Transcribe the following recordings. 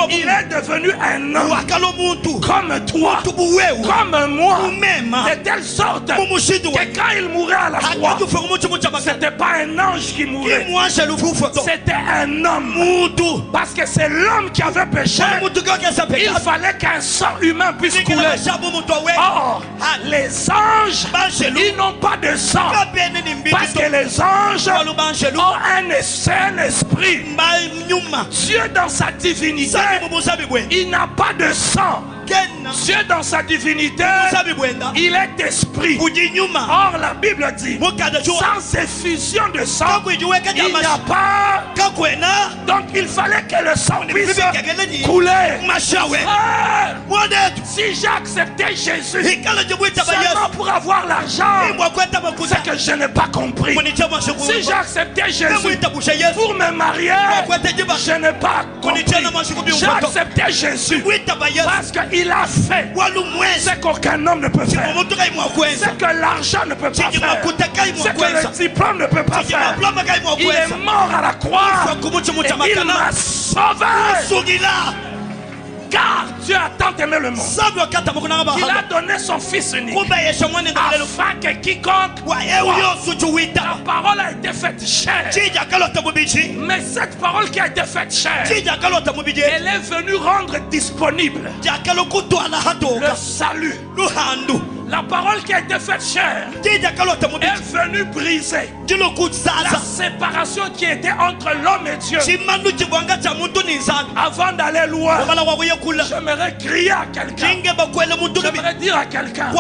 Il est devenu un homme comme toi, comme moi, de telle sorte que quand il mourait à la croix, ce n'était pas un ange qui mourait, c'était un homme. Parce que c'est l'homme qui avait péché. Il fallait qu'un sang humain puisse couler. Or, les anges, ils n'ont pas de sang. Parce que les anges ont un esprit. Dieu dans sa divinité, il n'a pas de sang. Dieu dans sa divinité, il est esprit. Or la Bible dit, sans effusion de sang, il n'y a pas. Donc il fallait que le sang puisse couler. Si j'ai accepté Jésus seulement pour avoir l'argent, c'est que je n'ai pas compris. Si j'ai accepté Jésus pour me marier, je n'ai pas compris. J'ai accepté Jésus parce qu'il a fait ce qu'aucun homme ne peut faire, ce que l'argent ne peut pas faire, ce que le diplôme ne peut pas faire. Il est mort à la croix et il m'a sauvé. Car Dieu a tant aimé le monde qu'il a donné son fils unique afin que quiconque la parole a été faite chair. Mais cette parole qui a été faite chair, elle est venue rendre disponible le salut. La parole qui a été faite chair est venue briser la séparation qui était entre l'homme et Dieu. Avant d'aller loin, j'aimerais crier à quelqu'un, j'aimerais dire à quelqu'un,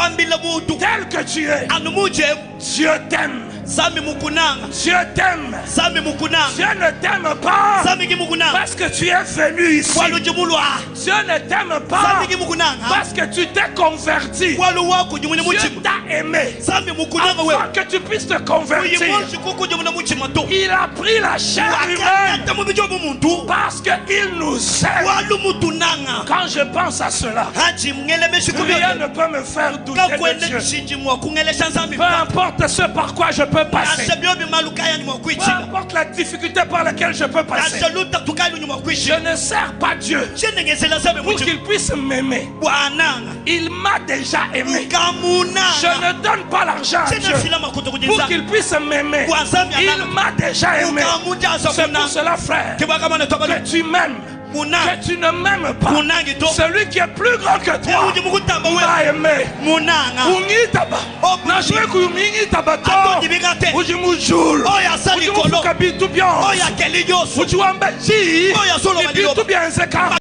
tel que tu es, Dieu t'aime. Dieu t'aime. Dieu ne t'aime pas parce que tu es venu ici. Dieu ne t'aime pas parce que tu t'es converti. Dieu t'a aimé afin que tu puisses te convertir. Il a pris la chair humaine parce qu'il nous aime. Quand je pense à cela, rien ne peut me faire douter de Dieu. Peu importe ce par quoi je peux passer, peu importe la difficulté par laquelle je peux passer, je ne sers pas Dieu pour qu'il puisse m'aimer. Il m'a déjà aimé. Je ne donne pas l'argent à Dieu pour qu'il puisse m'aimer. Il m'a déjà aimé. C'est pour cela, frère, que tu m'aimes, que tu ne m'aimes pas. Celui qui est plus grand que toi m'a aimé.